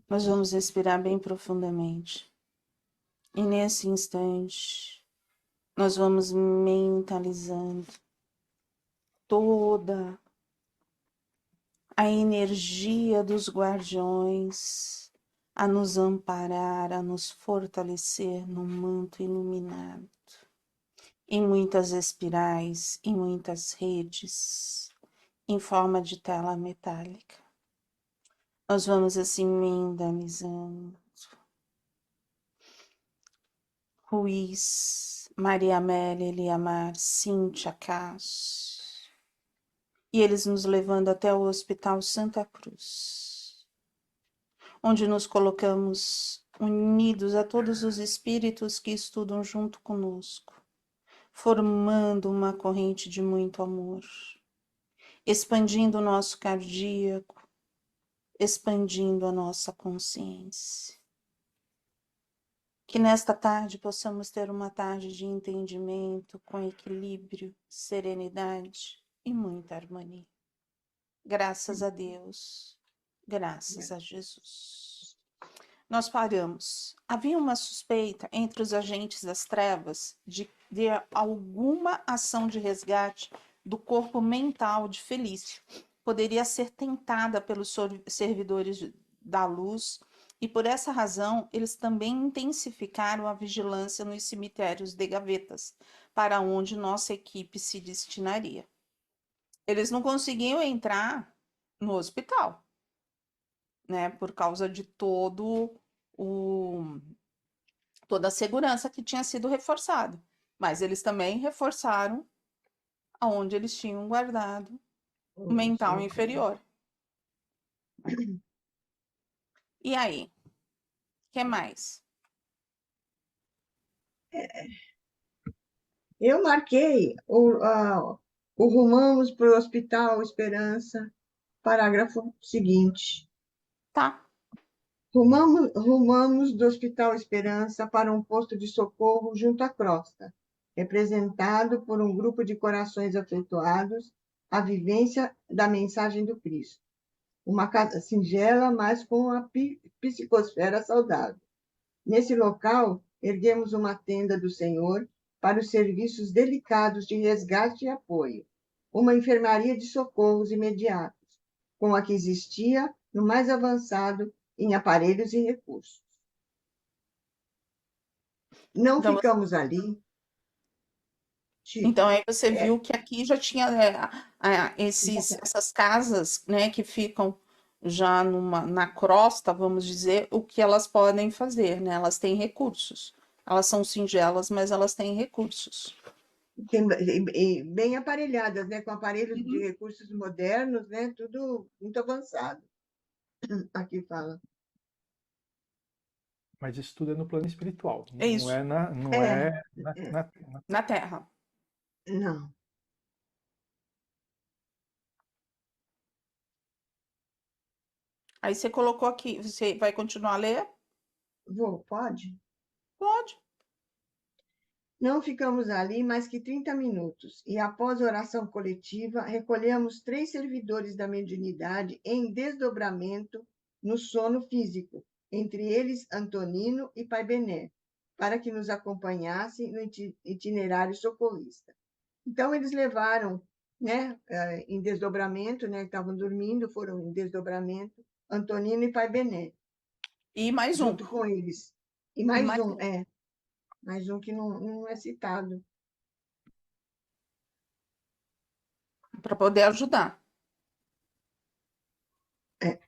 Nós vamos respirar bem profundamente. E nesse instante, nós vamos mentalizando toda a energia dos guardiões a nos amparar, a nos fortalecer no manto iluminado, em muitas espirais, em muitas redes, em forma de tela metálica. Nós vamos assim mentalizando. Ruiz, Maria Amélia, Eliamar, Cíntia, Cássio. E eles nos levando até o Hospital Santa Cruz, onde nos colocamos unidos a todos os espíritos que estudam junto conosco, formando uma corrente de muito amor, expandindo o nosso cardíaco, expandindo a nossa consciência. Que nesta tarde possamos ter uma tarde de entendimento com equilíbrio, serenidade e muita harmonia. Graças a Deus, graças a Jesus. Nós paramos. Havia uma suspeita entre os agentes das trevas de alguma ação de resgate do corpo mental de Felício. Poderia ser tentada pelos servidores da luz e, por essa razão, eles também intensificaram a vigilância nos cemitérios de gavetas, para onde nossa equipe se destinaria. Eles não conseguiam entrar no hospital, né, por causa de toda a segurança que tinha sido reforçada. Mas eles também reforçaram aonde eles tinham guardado o mental inferior. E aí? O que mais? Eu marquei o Rumamos para o Hospital Esperança, parágrafo seguinte. Tá. Rumamos do Hospital Esperança para um posto de socorro junto à crosta, representado por um grupo de corações afetuados à vivência da mensagem do Cristo. Uma casa singela, mas com a psicosfera saudável. Nesse local, erguemos uma tenda do Senhor para os serviços delicados de resgate e apoio, uma enfermaria de socorros imediatos, com a que existia no mais avançado em aparelhos e recursos. Não Então, ficamos ali. então aí você viu que aqui já tinha essas casas, né, que ficam já na crosta, vamos dizer, o que elas podem fazer, né? Elas têm recursos. Elas são singelas, mas elas têm recursos. Bem aparelhadas, né, com aparelhos de recursos modernos, né, tudo muito avançado. Aqui fala. Mas isso tudo é no plano espiritual, É isso. não é na Terra. Não. Aí você colocou aqui, você vai continuar a ler? Pode? Pode. Não ficamos ali mais que 30 minutos, e após a oração coletiva, recolhemos 3 servidores da mediunidade em desdobramento no sono físico, entre eles Antonino e Pai Bené, para que nos acompanhassem no itinerário socorrista. Então, eles levaram, né, em desdobramento, né, estavam dormindo, foram em desdobramento, Antonino e Pai Bené. E mais um. Junto com eles. E mais um, mais um que não é citado. Para poder ajudar. É.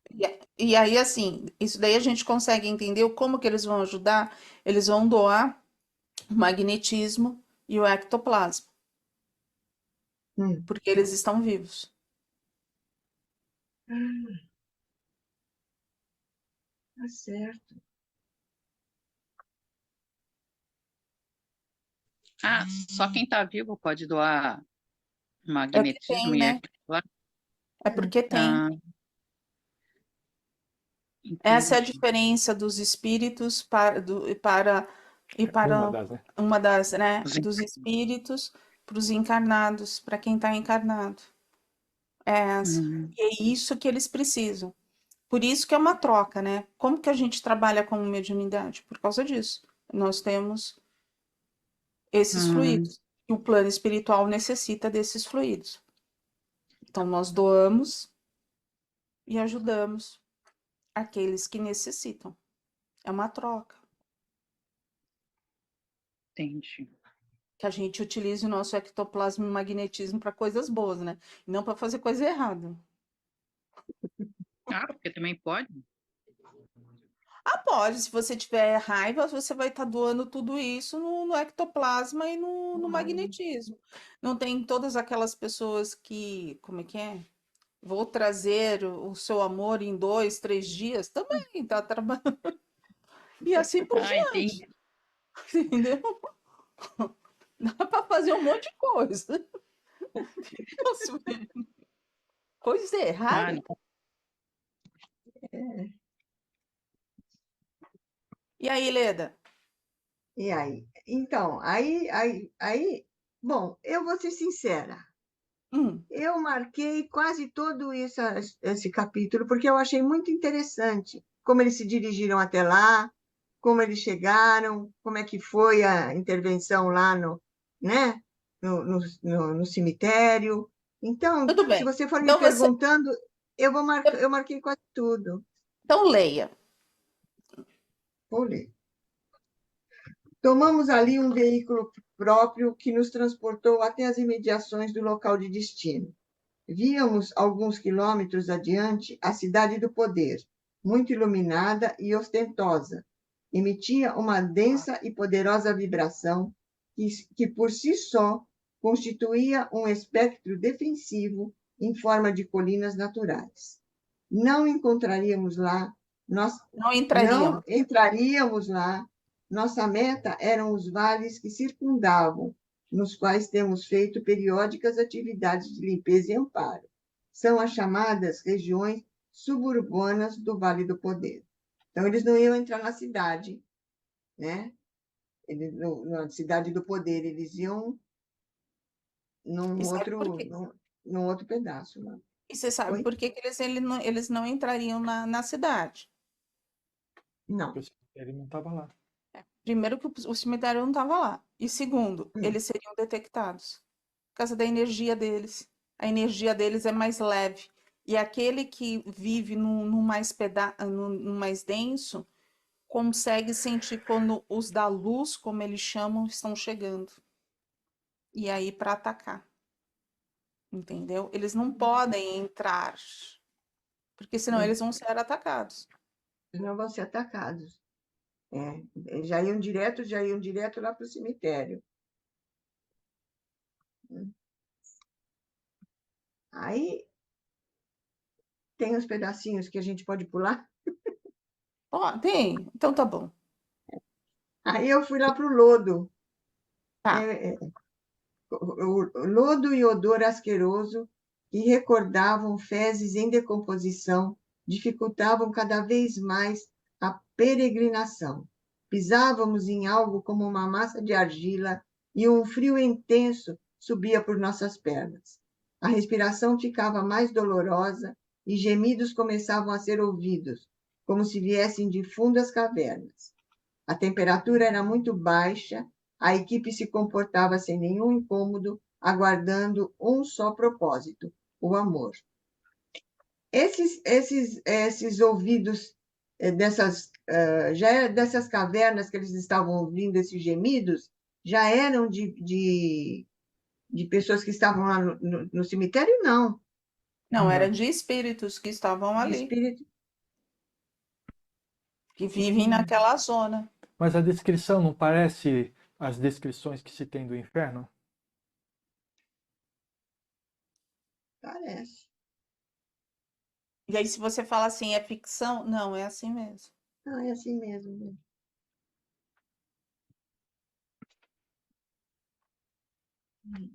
E aí, assim, isso daí a gente consegue entender como que eles vão ajudar. Eles vão doar o magnetismo e o ectoplasma. Porque eles estão vivos. Tá certo. Só quem está vivo pode doar É magnetismo tem, e né? É porque tem. Essa é a diferença dos espíritos para uma das, né, dos espíritos para os encarnados, para quem está encarnado. É essa. E é isso que eles precisam. Por isso que é uma troca, né? Como que a gente trabalha com mediunidade? Por causa disso. Nós temos esses Hum, fluidos. E o plano espiritual necessita desses fluidos. Então, nós doamos e ajudamos aqueles que necessitam. É uma troca. entendi. Que a gente utilize o nosso ectoplasma e magnetismo para coisas boas, né? E não para fazer coisa errada. Ah, porque também pode? Ah, pode. Se você tiver raiva, você vai estar doando tudo isso no ectoplasma e no magnetismo. Não tem todas aquelas pessoas que, como é que é? Vou trazer o seu amor em 2, 3 dias. Também tá trabalhando. E assim por Ah, diante, entendi. entendeu? Dá para fazer um monte de coisa. Coisa Ah, errada. não. E aí, Leda? E aí? Então, bom, eu vou ser sincera. Hum, Eu marquei quase todo esse capítulo, porque eu achei muito interessante como eles se dirigiram até lá, como eles chegaram, como é que foi a intervenção lá né, no cemitério. Então, tudo se bem. você for me Então você, perguntando, eu marquei quase tudo. então leia. Vou ler. Tomamos ali um veículo próprio que nos transportou até as imediações do local de destino. Víamos, alguns quilômetros adiante, a Cidade do Poder, muito iluminada e ostentosa. Emitia uma densa e poderosa vibração que por si só, constituía um espectro defensivo em forma de colinas naturais. Não encontraríamos lá, nós Não não entrariam. entraríamos lá. Nossa meta eram os vales que circundavam, nos quais temos feito periódicas atividades de limpeza e amparo. São as chamadas regiões suburbanas do Vale do Poder. Então, eles não iam entrar na cidade, né? Na Cidade do Poder, eles iam E sabe por quê? num outro pedaço. Né? E você sabe Oi? por que que eles não entrariam na cidade? Não. Ele não estava lá. Primeiro que o cemitério não estava lá. E segundo, Hum. eles seriam detectados. Por causa da energia deles. A energia deles é mais leve. E aquele que vive no mais denso consegue sentir quando os da luz, como eles chamam, estão chegando. E aí para atacar. Entendeu? Eles não podem entrar, porque senão eles vão ser atacados. Não vão ser atacados. Já iam direto lá para o cemitério. Aí tem uns pedacinhos que a gente pode pular. Ó, tem? Então tá bom. Aí eu fui lá para o lodo. Tá. É, o lodo e odor asqueroso que recordavam fezes em decomposição dificultavam cada vez mais a peregrinação. Pisávamos em algo como uma massa de argila e um frio intenso subia por nossas pernas. A respiração ficava mais dolorosa e gemidos começavam a ser ouvidos, como se viessem de fundas cavernas. A temperatura era muito baixa, a equipe se comportava sem nenhum incômodo, aguardando um só propósito: o amor. Esses ouvidos dessas cavernas que eles estavam ouvindo, esses gemidos, já eram de pessoas que estavam lá no cemitério? Não, Não, era Não. de espíritos que estavam de ali, espírito. que vivem naquela zona. Mas a descrição não parece as descrições que se tem do inferno? Parece. E aí, se você fala assim, é ficção? Não, é assim mesmo. Ah, é assim mesmo. Né?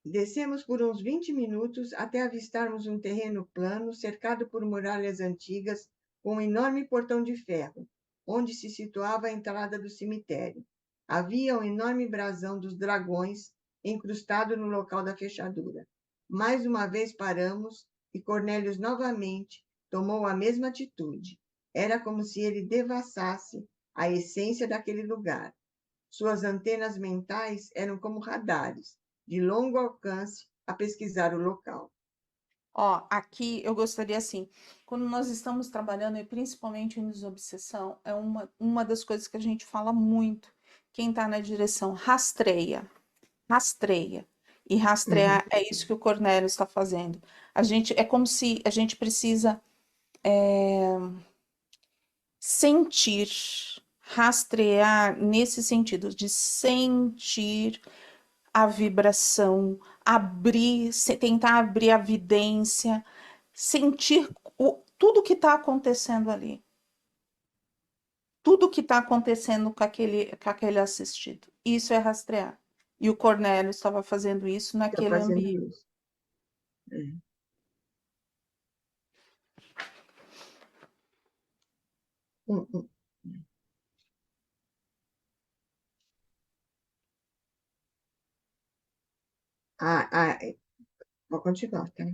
Descemos por uns 20 minutos até avistarmos um terreno plano, cercado por muralhas antigas, com um enorme portão de ferro, onde se situava a entrada do cemitério. Havia um enorme brasão dos dragões incrustado no local da fechadura. Mais uma vez paramos e Cornélios novamente tomou a mesma atitude. Era como se ele devassasse a essência daquele lugar. Suas antenas mentais eram como radares, de longo alcance, a pesquisar o local. Ó, aqui eu gostaria assim, quando nós estamos trabalhando, e principalmente em desobsessão, é uma das coisas que a gente fala muito. Quem está na direção, rastreia, rastreia. E rastrear é isso que o Cornélio está fazendo. É como se a gente precisa sentir, rastrear nesse sentido de sentir a vibração, tentar abrir a vidência, sentir tudo que está acontecendo ali. Tudo que está acontecendo com aquele assistido. Isso é rastrear. E o Cornélio estava fazendo isso Está naquele fazendo ambiente. isso. É. Hum, hum. Vou continuar, tá?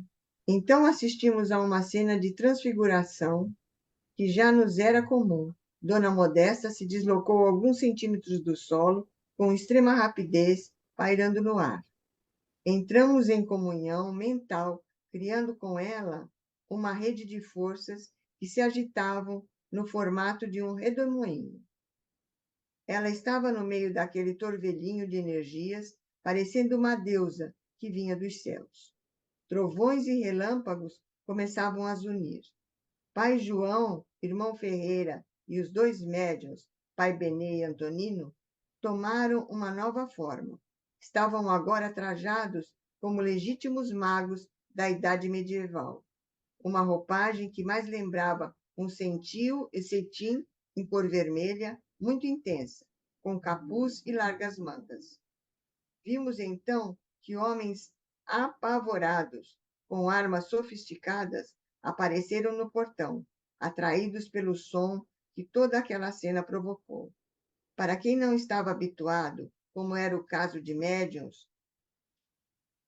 Então assistimos a uma cena de transfiguração que já nos era comum. Dona Modesta se deslocou alguns centímetros do solo com extrema rapidez, pairando no ar. Entramos em comunhão mental, criando com ela uma rede de forças que se agitavam no formato de um redemoinho. Ela estava no meio daquele torvelinho de energias, parecendo uma deusa que vinha dos céus. Trovões e relâmpagos começavam a zunir. Pai João, irmão Ferreira e os dois médiuns, Pai Benê e Antonino, tomaram uma nova forma. Estavam agora trajados como legítimos magos da idade medieval. Uma roupagem que mais lembrava um sentil e cetim em cor vermelha, muito intensa, com capuz e largas mangas. Vimos então que homens apavorados, com armas sofisticadas, apareceram no portão, atraídos pelo som que toda aquela cena provocou. Para quem não estava habituado, como era o caso de médiuns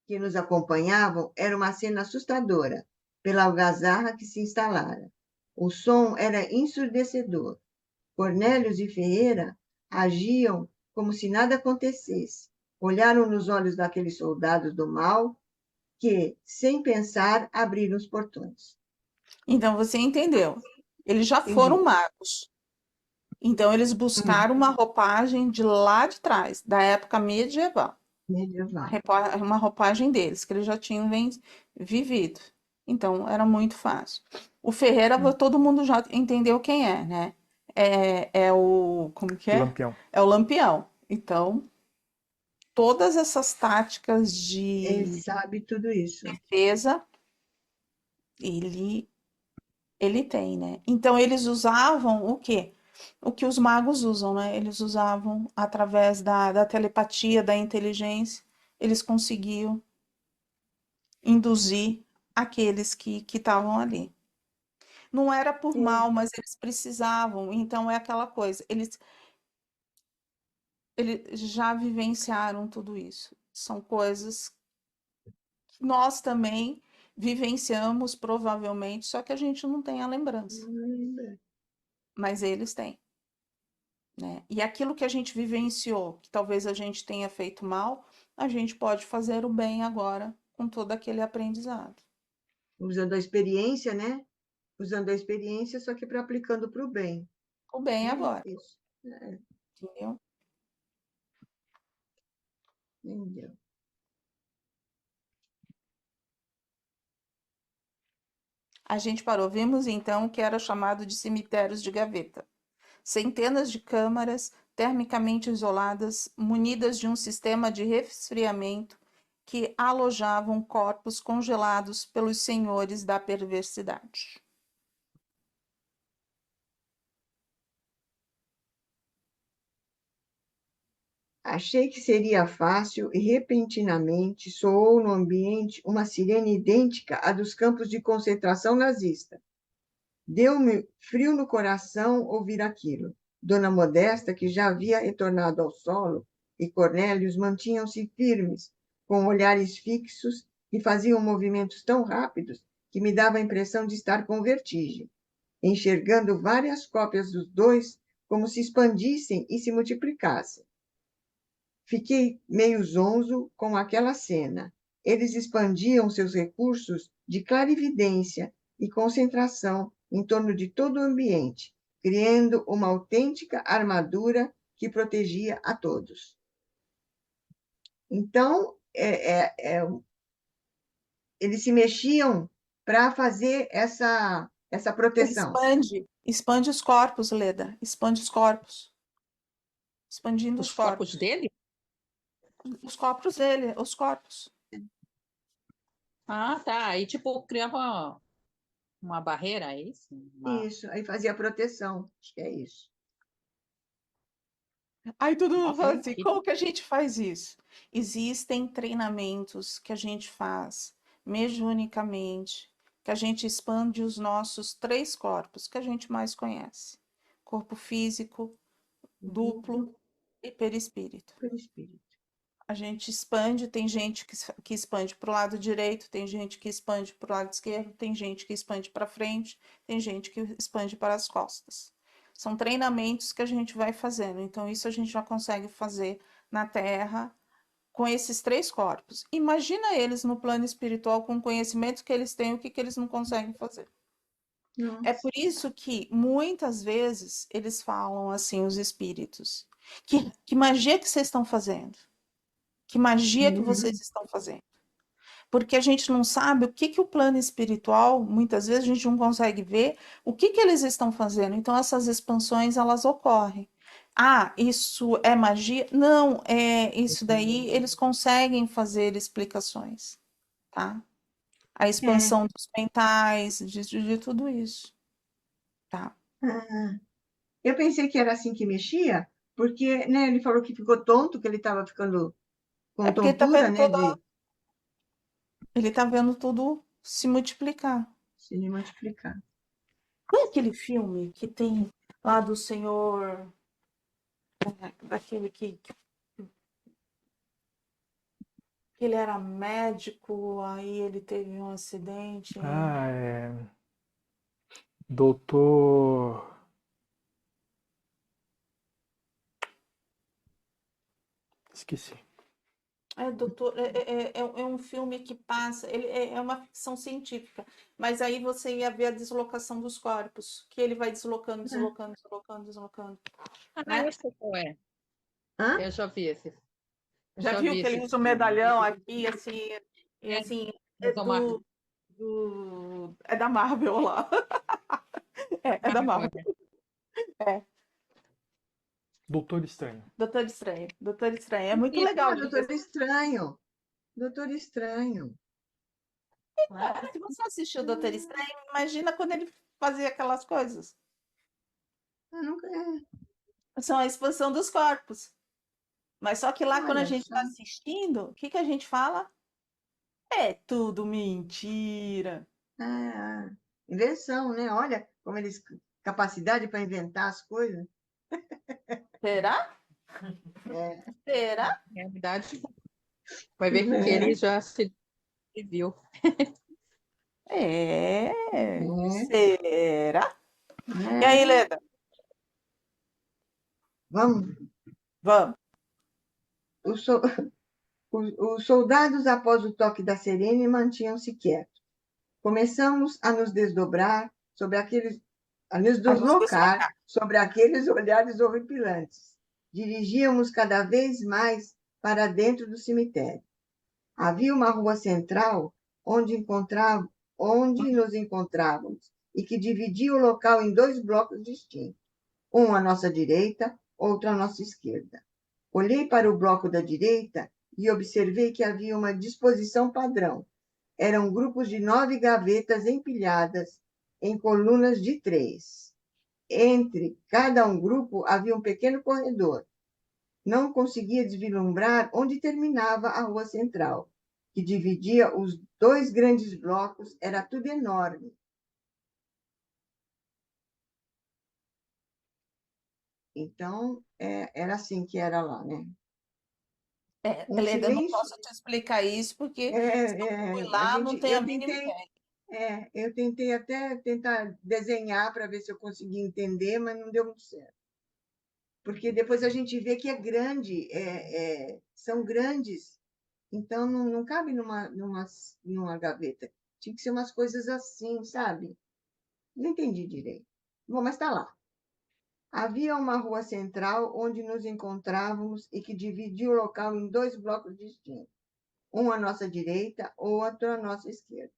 que nos acompanhavam, era uma cena assustadora, pela algazarra que se instalara. O som era ensurdecedor. Cornélios e Ferreira agiam como se nada acontecesse. Olharam nos olhos daqueles soldados do mal que, sem pensar, abriram os portões. Então você entendeu. Eles já Entendi. foram magos. Então eles buscaram uma roupagem de lá de trás, da época medieval. Medieval. Uma roupagem deles, que eles já tinham vivido. Então era muito fácil. O Ferreira, todo mundo já entendeu quem é, né? É o. Como que é? Lampião. É o Lampião. Então, todas essas táticas Ele de sabe tudo isso. defesa, ele, ele tem, né? Então, eles usavam o quê? O que os magos usam, né? Eles usavam através da telepatia, da inteligência, eles conseguiam induzir aqueles que estavam ali. Não era por mal, mas eles precisavam. Então, é aquela coisa. Eles já vivenciaram tudo isso. São coisas que nós também vivenciamos, provavelmente, só que a gente não tem a lembrança. Mas eles têm, né? E aquilo que a gente vivenciou, que talvez a gente tenha feito mal, a gente pode fazer o bem agora com todo aquele aprendizado. Usando a experiência, né? Usando a experiência, só que para aplicando para o bem. O bem Né? agora, Isso. entendeu? Entendeu? A gente parou, vimos então o que era chamado de cemitérios de gaveta. Centenas de câmaras termicamente isoladas, munidas de um sistema de resfriamento que alojavam corpos congelados pelos senhores da perversidade. Achei que seria fácil e repentinamente soou no ambiente uma sirene idêntica à dos campos de concentração nazista. Deu-me frio no coração ouvir aquilo. Dona Modesta, que já havia retornado ao solo, e Cornélios mantinham-se firmes, com olhares fixos e faziam movimentos tão rápidos que me dava a impressão de estar com vertigem, enxergando várias cópias dos dois como se expandissem e se multiplicassem. Fiquei meio zonzo com aquela cena. Eles expandiam seus recursos de clarividência e concentração em torno de todo o ambiente, criando uma autêntica armadura que protegia a todos. Então, eles se mexiam para fazer essa proteção. Expande os corpos, Leda. Expande os corpos. Expandindo os Os corpos corpos. dele? Os corpos dele, os corpos. Ah, tá. Aí, tipo, criava uma barreira, é isso? Isso, aí fazia proteção, acho que é isso. Aí todo mundo Nossa, fala assim, que- como que a gente faz isso? Existem treinamentos que a gente faz mediunicamente, que a gente expande os nossos 3 corpos que a gente mais conhece: corpo físico, duplo e perispírito. Pelo espírito. A gente expande, tem gente que expande para o lado direito, tem gente que expande para o lado esquerdo, tem gente que expande para frente, tem gente que expande para as costas. São treinamentos que a gente vai fazendo. Então, isso a gente já consegue fazer na Terra com esses 3 corpos. Imagina eles no plano espiritual, com o conhecimento que eles têm, o que eles não conseguem fazer. É por isso que muitas vezes eles falam assim, os espíritos, que magia que vocês estão fazendo? Que magia que vocês estão fazendo? Porque a gente não sabe o que o plano espiritual, muitas vezes a gente não consegue ver o que eles estão fazendo. Então essas expansões elas ocorrem. Ah, isso é magia? Não, isso daí eles conseguem fazer explicações, tá? A expansão dos mentais, de tudo isso, tá? Eu pensei que era assim que mexia, porque, né, ele falou que ficou tonto, que ele estava ficando É com porque tontura, né, ele tá vendo tudo se multiplicar. se ele multiplicar. Qual é aquele filme que tem lá do senhor, daquele que ele era médico, aí ele teve um acidente. Ah, é. Doutor. Esqueci. Doutor, é um filme que passa, ele é uma ficção científica, mas aí você ia ver a deslocação dos corpos, que ele vai deslocando, deslocando, Ah, né? eu sei qual é. Hã? Eu já vi esse. Eu Já viu vi que ele esse usa um filme. medalhão aqui, assim, e É, assim, do é Tomar. é da Marvel lá. É da Marvel. É, Doutor Estranho. Doutor Estranho. Doutor Estranho. É muito Isso, legal Ah, de Doutor ver. Estranho. Doutor Estranho. Se você assistiu Doutor Estranho, imagina quando ele fazia aquelas coisas. Eu nunca... São a expansão dos corpos. Mas só que lá, quando a Olha gente só. está assistindo, o que a gente fala? É tudo mentira. Invenção, né? Olha como eles... Capacidade para inventar as coisas. Será? É, Será? na realidade, vai ver que né? ele já se viu. É. É, Será? E aí, né? Leda? Vamos. Vamos. Os, so- os soldados, após o toque da sirene, mantinham-se quietos. Começamos a nos desdobrar sobre aqueles, a nos A nos deslocar deslocar. sobre aqueles olhares horripilantes. Dirigíamos cada vez mais para dentro do cemitério. Havia uma rua central onde nos encontrávamos e que dividia o local em 2 blocos distintos, um à nossa direita, outro à nossa esquerda. Olhei para o bloco da direita e observei que havia uma disposição padrão. Eram grupos de 9 gavetas empilhadas em colunas de 3. Entre cada um grupo havia um pequeno corredor. Não conseguia deslumbrar onde terminava a rua central, que dividia os 2 grandes blocos. Era tudo enorme. Então, era assim que era lá, né? Um Leda, eu não silêncio. posso te explicar isso, porque se eu fui lá, não tenho Eu a mínima tentei, ideia. Eu tentei até tentar desenhar para ver se eu conseguia entender, mas não deu muito certo. Porque depois a gente vê que é grande, são grandes, então não cabe numa gaveta. Tinha que ser umas coisas assim, sabe? Não entendi direito. Bom, mas está lá. Havia uma rua central onde nos encontrávamos e que dividia o local em 2 blocos distintos, um à nossa direita, outro à nossa esquerda.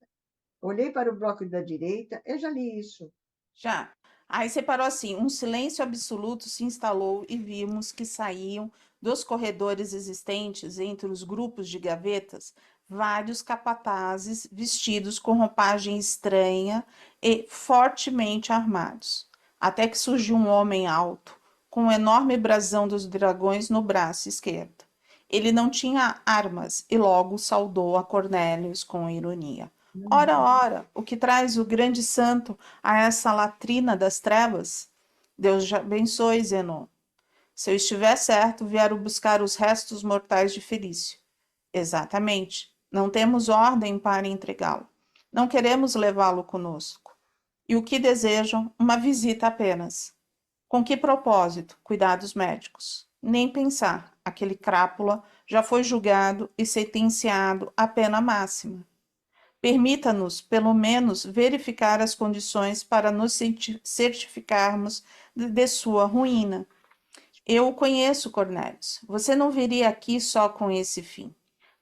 Olhei para o bloco da direita, eu já li isso. Já. Aí separou assim: um silêncio absoluto se instalou e vimos que saíam dos corredores existentes entre os grupos de gavetas vários capatazes vestidos com roupagem estranha e fortemente armados. Até que surgiu um homem alto, com um enorme brasão dos dragões no braço esquerdo. Ele não tinha armas e logo saudou a Cornélios com ironia. Ora, ora, o que traz o grande santo a essa latrina das trevas? Deus te abençoe, Zenon. Se eu estiver certo, vieram buscar os restos mortais de Felício. Exatamente. Não temos ordem para entregá-lo. Não queremos levá-lo conosco. E o que desejam? Uma visita apenas. Com que propósito? Cuidados médicos. Nem pensar. Aquele crápula já foi julgado e sentenciado à pena máxima. Permita-nos, pelo menos, verificar as condições para nos certificarmos de sua ruína. Eu o conheço, Cornélios. Você não viria aqui só com esse fim.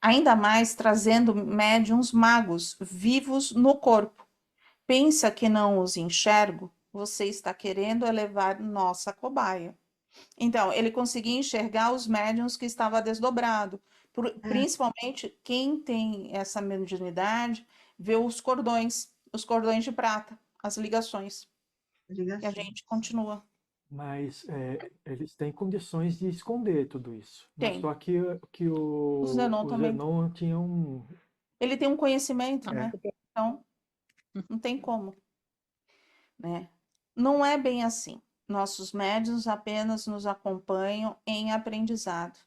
Ainda mais trazendo médiuns magos vivos no corpo. Pensa que não os enxergo? Você está querendo elevar nossa cobaia. Então, ele conseguia enxergar os médiuns que estava desdobrado. Principalmente quem tem essa mediunidade vê os cordões de prata, as ligações. E a gente continua. Mas eles têm condições de esconder tudo isso. Mas Tem. só que O Zenon o também. Zenon tinha um. Ele tem um conhecimento, Ah, né? Então, não tem como, né? Não é bem assim. Nossos médiuns apenas nos acompanham em aprendizado.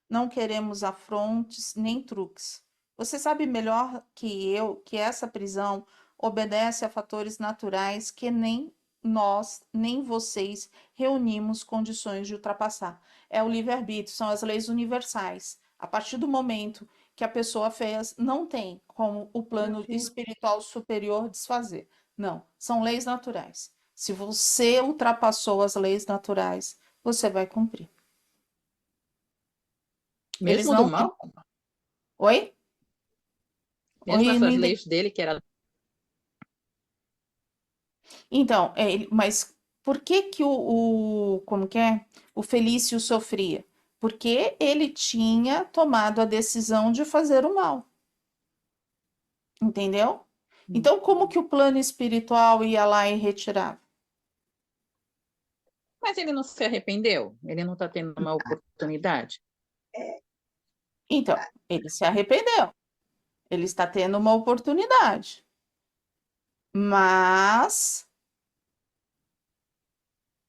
Não queremos afrontes nem truques. Você sabe melhor que eu que essa prisão obedece a fatores naturais que nem nós, nem vocês reunimos condições de ultrapassar. É o livre-arbítrio, são as leis universais. A partir do momento que a pessoa fez, não tem como o plano espiritual superior desfazer. Não, são leis naturais. Se você ultrapassou as leis naturais, você vai cumprir. Eles Mesmo do não têm. mal, Oi? mesmo Oi, não essas entendi. leis dele, que era. Então, mas por que que como que é? O Felício sofria? Porque ele tinha tomado a decisão de fazer o mal. Entendeu? Então, como que o plano espiritual ia lá e retirava? Mas ele não se arrependeu? Ele não está tendo uma oportunidade? Então, ele se arrependeu. Ele está tendo uma oportunidade. Mas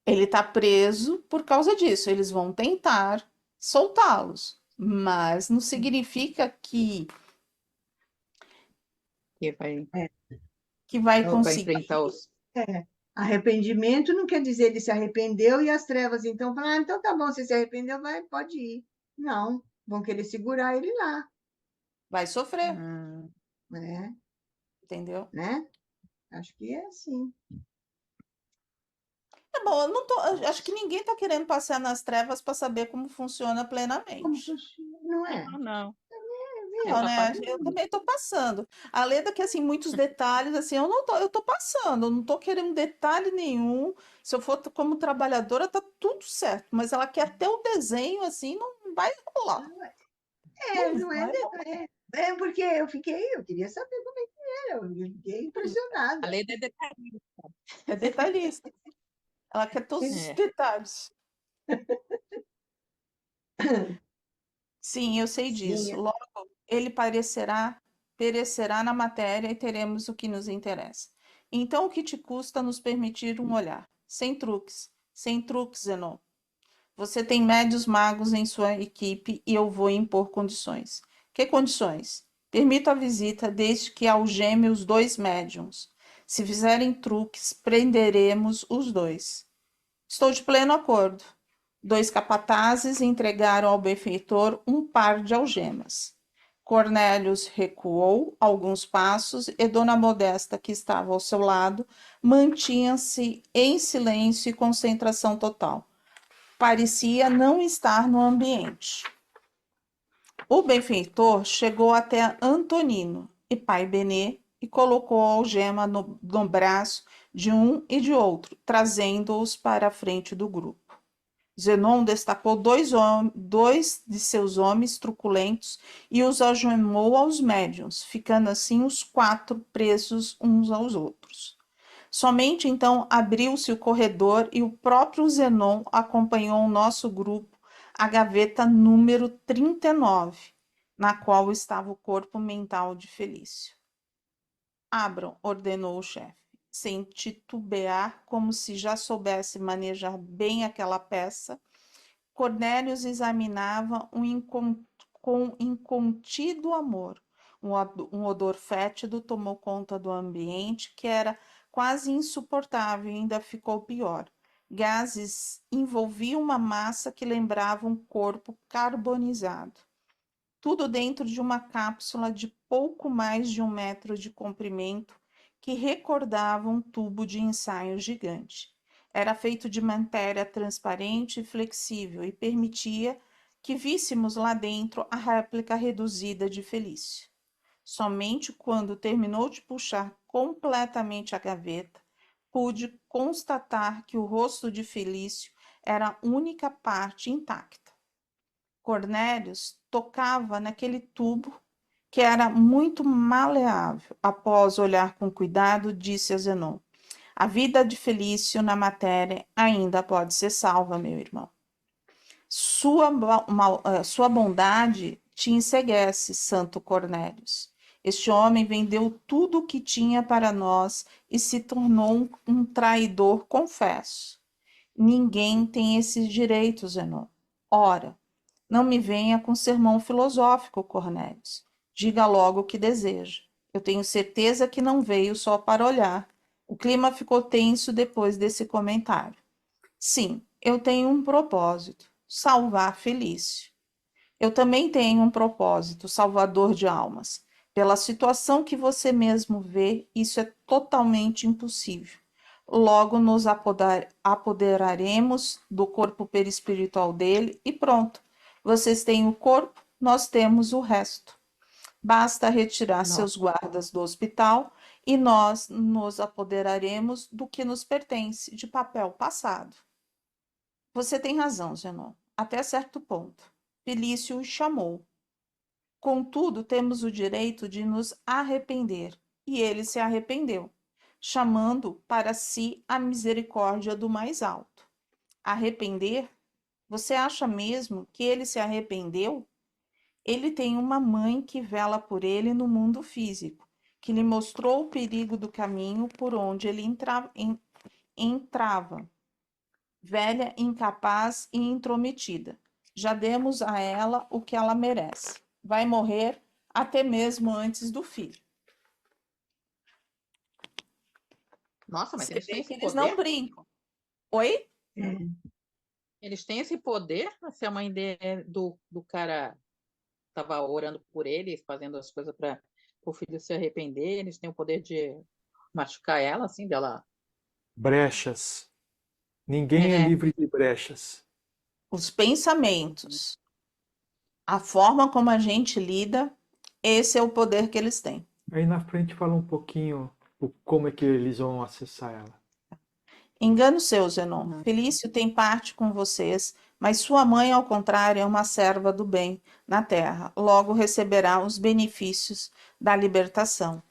ele está preso por causa disso. Eles vão tentar soltá-los, mas não significa Que vai, que vai vai conseguir. enfrentar os. Arrependimento não quer dizer ele se arrependeu e as trevas então falam, então tá bom, você se arrependeu, pode ir. Não, vão querer segurar ele lá, Vai sofrer, Ah, né? entendeu? Né? Acho que é assim. Tá bom, eu acho que ninguém está querendo passear nas trevas para saber como funciona Como plenamente. funciona? Não é? não. É Não, só né? Eu fazendo. também estou passando. A Leda que assim muitos detalhes assim, eu tô passando, eu não tô querendo detalhe nenhum. Se eu for como trabalhadora tá tudo certo, mas ela quer até o desenho assim, não vai rolar. Não Não é, vai rolar. porque eu queria saber como é que era, eu fiquei A impressionada. lei é detalhista. É detalhista. Ela quer todos os É. detalhes. Sim, eu sei Sim, disso. Logo, ele perecerá na matéria e teremos o que nos interessa. Então, o que te custa nos permitir um olhar? Sem truques, Zenon. Você tem médios magos em sua equipe e eu vou impor condições. Que condições? Permito a visita desde que algeme os 2 médiuns. Se fizerem truques, prenderemos os 2. Estou de pleno acordo. 2 capatazes entregaram ao benfeitor um par de algemas. Cornélios recuou alguns passos e Dona Modesta, que estava ao seu lado, mantinha-se em silêncio e concentração total. Parecia não estar no ambiente. O benfeitor chegou até Antonino e Pai Benê e colocou a algema no braço de um e de outro, trazendo-os para a frente do grupo. Zenon destacou 2 de seus homens truculentos e os algemou aos médiuns, ficando assim os 4 presos uns aos outros. Somente então abriu-se o corredor e o próprio Zenon acompanhou o nosso grupo à gaveta número 39, na qual estava o corpo mental de Felício. Abram, ordenou o chefe, sem titubear, como se já soubesse manejar bem aquela peça. Cornélios examinava com incontido amor. Um odor fétido tomou conta do ambiente, que era quase insuportável, e ainda ficou pior. Gases envolviam uma massa que lembrava um corpo carbonizado. Tudo dentro de uma cápsula de pouco mais de 1 metro de comprimento, que recordava um tubo de ensaio gigante. Era feito de matéria transparente e flexível e permitia que víssemos lá dentro a réplica reduzida de Felício. Somente quando terminou de puxar completamente a gaveta, pude constatar que o rosto de Felício era a única parte intacta. Cornélios tocava naquele tubo, que era muito maleável. Após olhar com cuidado, disse a Zenon: a vida de Felício na matéria ainda pode ser salva, meu irmão. Sua bondade te enseguece, Santo Cornélios. Este homem vendeu tudo o que tinha para nós e se tornou um traidor, confesso. Ninguém tem esses direitos, Zenon. Ora, não me venha com sermão filosófico, Cornélios. Diga logo o que deseja. Eu tenho certeza que não veio só para olhar. O clima ficou tenso depois desse comentário. Sim, eu tenho um propósito: salvar Felício. Eu também tenho um propósito, salvador de almas. Pela situação que você mesmo vê, isso é totalmente impossível. Logo nos apoderaremos do corpo perispiritual dele e pronto. Vocês têm o corpo, nós temos o resto. Basta retirar seus guardas do hospital e nós nos apoderaremos do que nos pertence, de papel passado. Você tem razão, Zenon, até certo ponto. Felício o chamou. Contudo, temos o direito de nos arrepender, e ele se arrependeu, chamando para si a misericórdia do mais alto. Arrepender? Você acha mesmo que ele se arrependeu? Ele tem uma mãe que vela por ele no mundo físico, que lhe mostrou o perigo do caminho por onde ele entrava. Velha, incapaz e intrometida. Já demos a ela o que ela merece. Vai morrer até mesmo antes do filho. Nossa, mas Você eles têm vê esse que eles poder? não brincam. Oi? Eles têm esse poder? Se a mãe do cara estava orando por eles, fazendo as coisas para o filho se arrepender, eles têm o poder de machucar ela, assim, dela. Brechas. Ninguém é livre de brechas. Os pensamentos, a forma como a gente lida, esse é o poder que eles têm. Aí na frente fala um pouquinho como é que eles vão acessar ela. Engano seu, Zenon. Felício tem parte com vocês, mas sua mãe, ao contrário, é uma serva do bem na terra. Logo receberá os benefícios da libertação.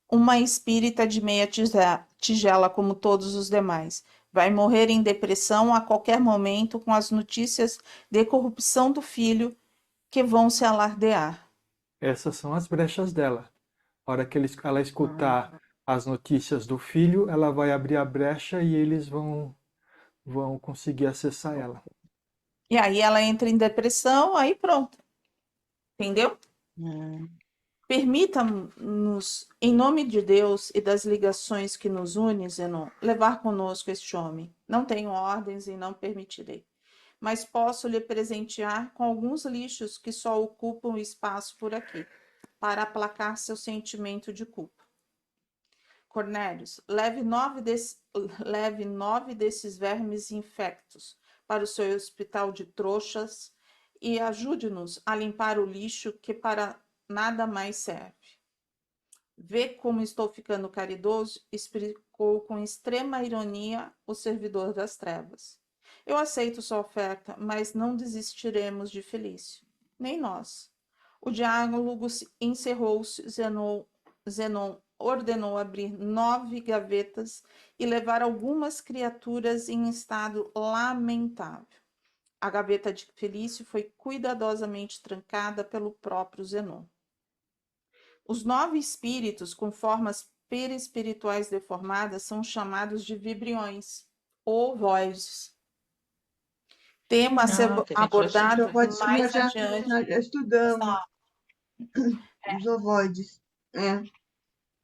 Uma espírita de meia tigela, como todos os demais. Vai morrer em depressão a qualquer momento com as notícias de corrupção do filho que vão se alardear. Essas são as brechas dela. A hora que ela escutar as notícias do filho, ela vai abrir a brecha e eles vão conseguir acessar ela. E aí ela entra em depressão, aí pronto. Entendeu? Permita-nos, em nome de Deus e das ligações que nos unem, Zenon, levar conosco este homem. Não tenho ordens e não permitirei, mas posso lhe presentear com alguns lixos que só ocupam espaço por aqui, para aplacar seu sentimento de culpa. Cornélios, leve 9 desses vermes infectos para o seu hospital de trouxas e ajude-nos a limpar o lixo que para nada mais serve. Vê como estou ficando caridoso, explicou com extrema ironia o servidor das trevas. Eu aceito sua oferta, mas não desistiremos de Felício, nem nós. O diálogo encerrou-se, Zenon ordenou abrir 9 gavetas e levar algumas criaturas em estado lamentável. A gaveta de Felício foi cuidadosamente trancada pelo próprio Zenon. Os 9 espíritos com formas perispirituais deformadas são chamados de vibriões ou vozes. Tema a ser que a gente já abordado Ovoides, mais nós já adiante. estudamos os ovoides.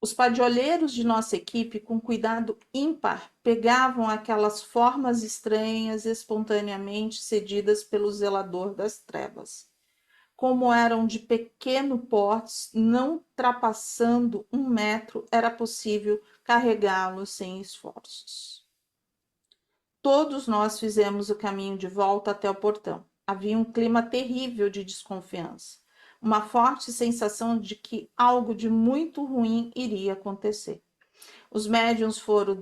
Os padiolheiros de nossa equipe, com cuidado ímpar, pegavam aquelas formas estranhas espontaneamente cedidas pelo zelador das trevas. Como eram de pequeno porte, não ultrapassando 1 metro, era possível carregá-los sem esforços. Todos nós fizemos o caminho de volta até o portão. Havia um clima terrível de desconfiança, uma forte sensação de que algo de muito ruim iria acontecer. Os médiuns foram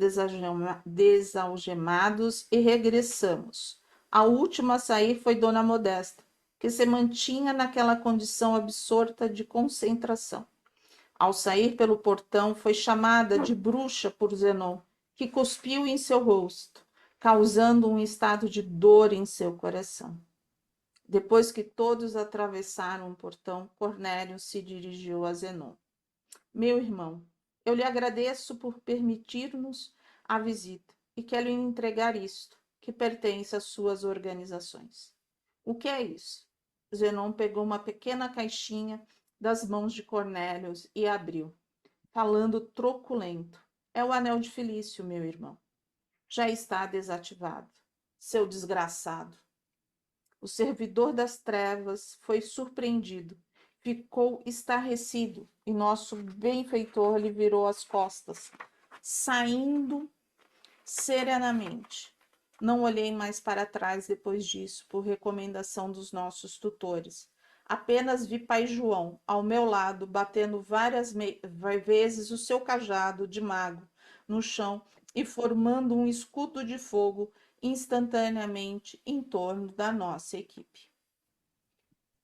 desalgemados e regressamos. A última a sair foi Dona Modesta, que se mantinha naquela condição absorta de concentração. Ao sair pelo portão, foi chamada de bruxa por Zenon, que cuspiu em seu rosto, causando um estado de dor em seu coração. Depois que todos atravessaram o portão, Cornélio se dirigiu a Zenon. Meu irmão, eu lhe agradeço por permitir-nos a visita e quero lhe entregar isto, que pertence às suas organizações. O que é isso? Zenon pegou uma pequena caixinha das mãos de Cornélio e abriu, falando truculento. É o anel de Felício, meu irmão. Já está desativado. Seu desgraçado. O servidor das trevas foi surpreendido. Ficou estarrecido e nosso benfeitor lhe virou as costas, saindo serenamente. Não olhei mais para trás depois disso, por recomendação dos nossos tutores. Apenas vi Pai João ao meu lado, batendo várias vezes o seu cajado de mago no chão e formando um escudo de fogo instantaneamente em torno da nossa equipe.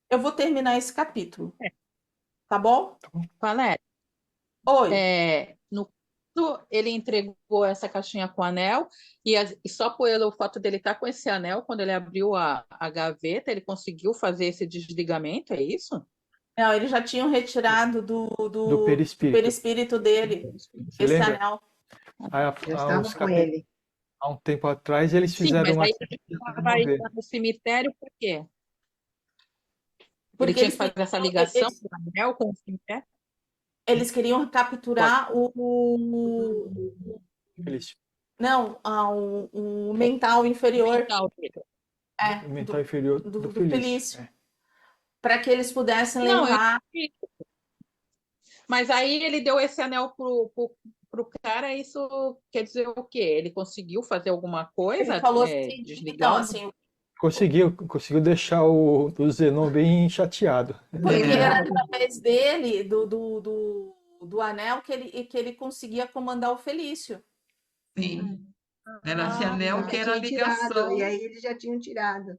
Eu vou terminar esse capítulo, tá bom? Valéria, no caso, ele entregou essa caixinha com o anel e só pelo fato dele estar com esse anel, quando ele abriu a gaveta, ele conseguiu fazer esse desligamento, é isso? Não, eles já tinham retirado do perispírito. perispírito dele Você esse lembra? anel. Já estava com ele. Há um tempo atrás eles Sim, fizeram mas uma aí ele estava aí no cemitério por quê? Porque Ele tinha eles que fazer essa queriam, ligação do anel com o cemitério? eles queriam capturar Felício. não, o mental inferior Mental dele. O mental inferior do do Felício. Felício, para que eles pudessem Não, levar. Mas aí ele deu esse anel pro cara, isso quer dizer o quê? Ele conseguiu fazer alguma coisa? Ele falou assim, Desligar então, o- assim, Conseguiu deixar o Zenon bem chateado. porque era através dele, do anel, que ele conseguia comandar o Felício. Sim, era esse anel que Já era a tinha tirado, ligação. e aí eles já tinham tirado.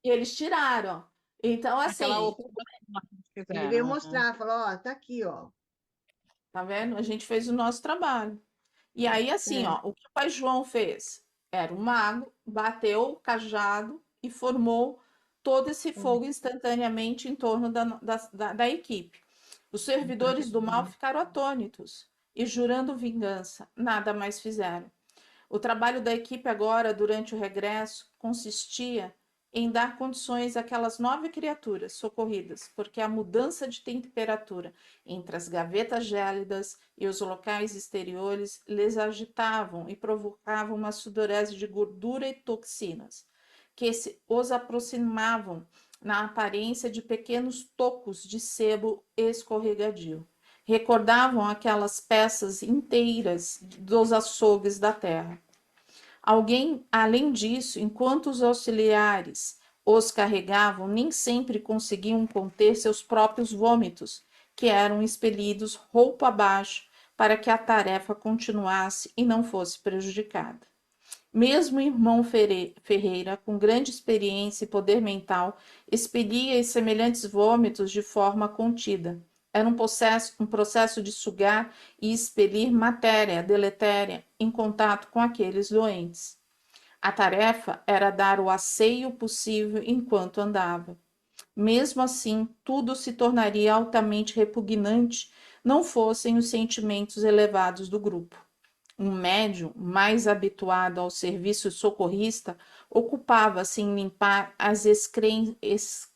E eles tiraram. Então, assim, aquela ocupação que Ele fizeram, veio né? mostrar, falou, ó, tá aqui, ó. tá vendo? A gente fez o nosso trabalho. E aí, assim, ó, o que o Pai João fez? Era um mago, bateu o cajado e formou todo esse fogo instantaneamente em torno da equipe. Os servidores do mal ficaram atônitos e, jurando vingança, nada mais fizeram. O trabalho da equipe agora, durante o regresso, consistia em dar condições àquelas 9 criaturas socorridas, porque a mudança de temperatura entre as gavetas gélidas e os locais exteriores lhes agitavam e provocavam uma sudorese de gordura e toxinas, que os aproximavam na aparência de pequenos tocos de sebo escorregadio. Recordavam aquelas peças inteiras dos açougues da terra. Alguém, além disso, enquanto os auxiliares os carregavam, nem sempre conseguiam conter seus próprios vômitos, que eram expelidos roupa abaixo para que a tarefa continuasse e não fosse prejudicada. Mesmo o irmão Ferreira, com grande experiência e poder mental, expelia semelhantes vômitos de forma contida. Era um processo de sugar e expelir matéria deletéria em contato com aqueles doentes. A tarefa era dar o asseio possível enquanto andava. Mesmo assim, tudo se tornaria altamente repugnante, não fossem os sentimentos elevados do grupo. Um médium mais habituado ao serviço socorrista ocupava-se em limpar as excrescências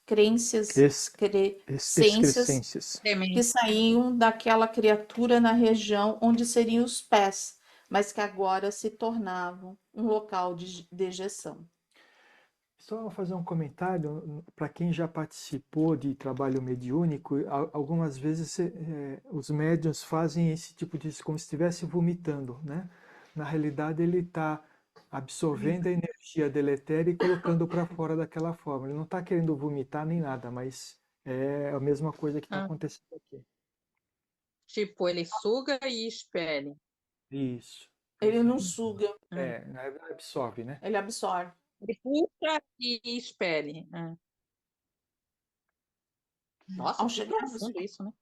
Excrescências. que saíam daquela criatura na região onde seriam os pés, mas que agora se tornavam um local de dejeção. Só fazer um comentário para quem já participou de trabalho mediúnico. Algumas vezes os médiuns fazem esse tipo de, como se estivesse vomitando, né? Na realidade, ele está absorvendo a energia deletéria e colocando para fora daquela forma. Ele não está querendo vomitar nem nada, mas é a mesma coisa que está Ah, acontecendo aqui. tipo, ele suga e expele. Isso. Ele Isso não aí. suga, Na verdade, absorve, né? ele absorve. Ele puxa e expele. Nossa, Ao que chegarmos, profundo isso, né?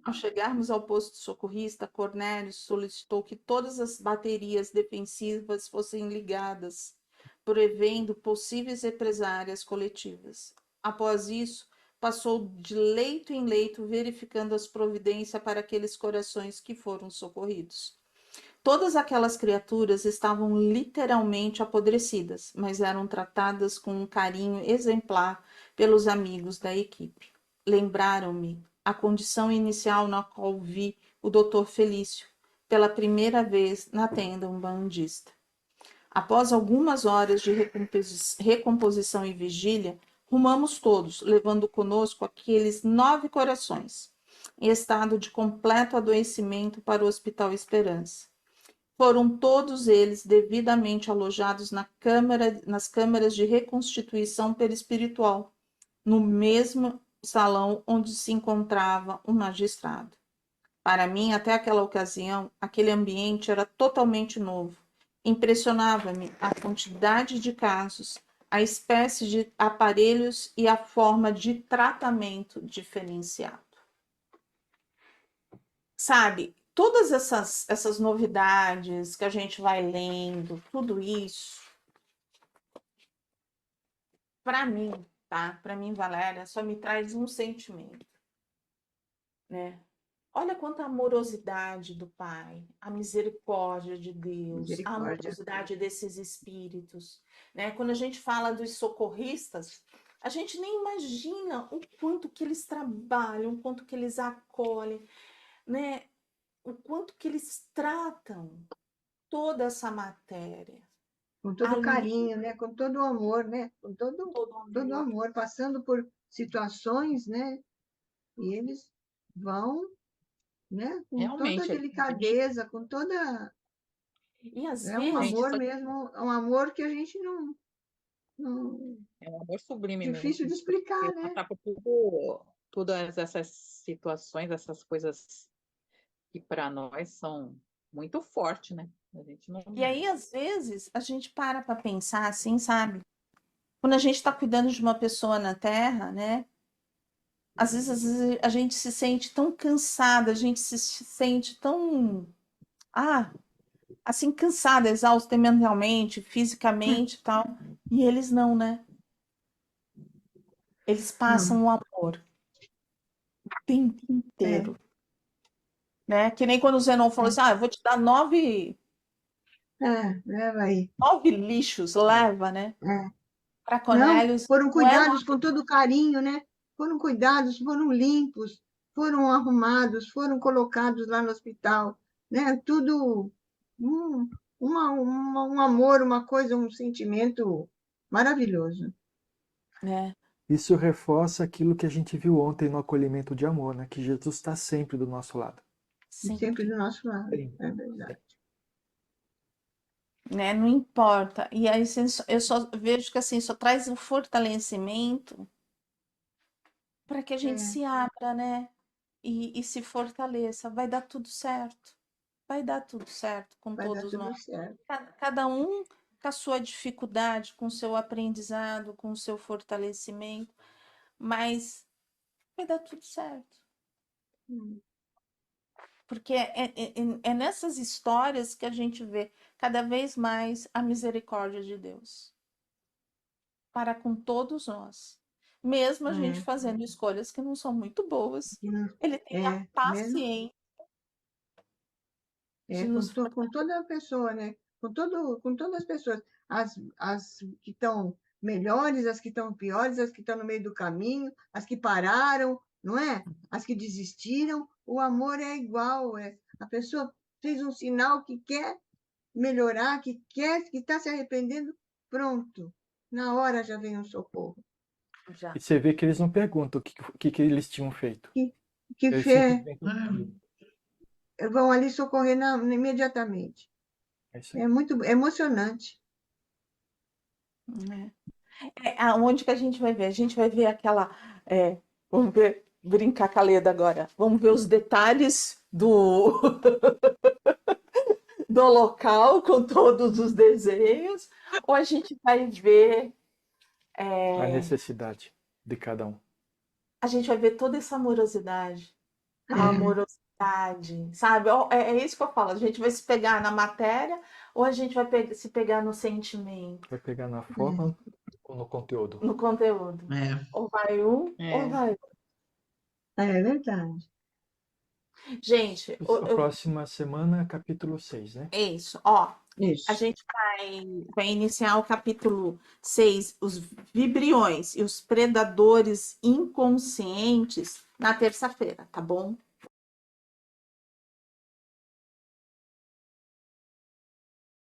ao chegarmos ao posto socorrista, Cornélio solicitou que todas as baterias defensivas fossem ligadas, prevendo possíveis represálias coletivas. Após isso, passou de leito em leito, verificando as providências para aqueles corações que foram socorridos. Todas aquelas criaturas estavam literalmente apodrecidas, mas eram tratadas com um carinho exemplar pelos amigos da equipe. Lembraram-me a condição inicial na qual vi o Dr. Felício pela primeira vez na tenda umbandista. Após algumas horas de recomposição e vigília, rumamos todos, levando conosco aqueles 9 corações, em estado de completo adoecimento para o Hospital Esperança. Foram todos eles devidamente alojados nas câmaras de reconstituição perispiritual, no mesmo salão onde se encontrava o magistrado. Para mim, até aquela ocasião, aquele ambiente era totalmente novo. Impressionava-me a quantidade de casos, a espécie de aparelhos e a forma de tratamento diferenciado. Sabe, todas essas novidades que a gente vai lendo, tudo isso, para mim, tá? Para mim, Valéria, só me traz um sentimento, né? Olha quanta amorosidade do Pai, a misericórdia de Deus, a Misericórdia. amorosidade desses espíritos, né? Quando a gente fala dos socorristas, a gente nem imagina o quanto que eles trabalham, o quanto que eles acolhem, né? O quanto que eles tratam toda essa matéria. Com todo Ali, carinho, né? Com todo o amor, né? Com todo o amor, passando por situações, né? E eles vão, né? Com toda a Realmente, delicadeza, com toda... E às É um gente, vezes, amor isso aqui mesmo, é um amor que a gente é um amor sublime difícil mesmo. de explicar, Porque né? passar por todas essas situações, essas coisas que para nós são muito fortes, né? A gente não. e aí às vezes a gente para pensar assim, sabe? Quando a gente está cuidando de uma pessoa na Terra, né? Às vezes a gente se sente tão cansada, a gente se sente tão, assim, cansada, exausta mentalmente, fisicamente e tal. E eles não, né? Eles passam Não, o amor o tempo é, inteiro, né? Que nem quando o Zenon falou assim, eu vou te dar Leva aí. 9 lixos leva, né? É. Para Não, Cornélios, foram não é cuidados com todo carinho, né? Foram cuidados, foram limpos, foram arrumados, foram colocados lá no hospital, né? Tudo um, um amor, uma coisa, um sentimento maravilhoso. né? Isso reforça aquilo que a gente viu ontem no acolhimento de amor, né? Que Jesus está sempre do nosso lado. E sempre Sempre, do nosso lado, Sempre. é verdade. né? Não importa. E aí eu só vejo que assim, só traz um fortalecimento para que a gente É, se abra, né? E se fortaleça. Vai dar tudo certo. Vai dar tudo certo com vai dar todos tudo nós. certo. Cada um com a sua dificuldade, com o seu aprendizado, com o seu fortalecimento, mas vai dar tudo certo. Hum. Porque é nessas histórias que a gente vê cada vez mais a misericórdia de Deus para com todos nós. Mesmo a gente É, fazendo escolhas que não são muito boas, que não- ele tem a mesmo paciência de nos com toda a pessoa, né? Com todas as pessoas, as que estão melhores, as que estão piores, as que estão no meio do caminho, as que pararam, não é? As que desistiram, o amor é igual, a pessoa fez um sinal que quer melhorar, que está se arrependendo, pronto. Na hora já vem um socorro. já. E você vê que eles não perguntam o que eles tinham feito. Que Eles fé, simplesmente vão ali socorrer imediatamente. é isso aí. É muito emocionante. Né? Aonde que a gente vai ver? A gente vai ver vamos ver, brincar com a Leda agora. Vamos ver os detalhes do local com todos os desenhos, ou a gente vai ver, A necessidade de cada um. a gente vai ver toda essa amorosidade, a É, amorosidade, sabe? É isso que eu falo. A gente vai se pegar na matéria ou a gente vai se pegar no sentimento, Vai pegar na forma ou no conteúdo? no conteúdo. É. Ou vai um, ou vai outro. é verdade. Gente, A próxima semana, capítulo 6, né? é isso. Ó, a Isso. gente vai iniciar o capítulo 6, os vibriões e os predadores inconscientes, na terça-feira, tá bom?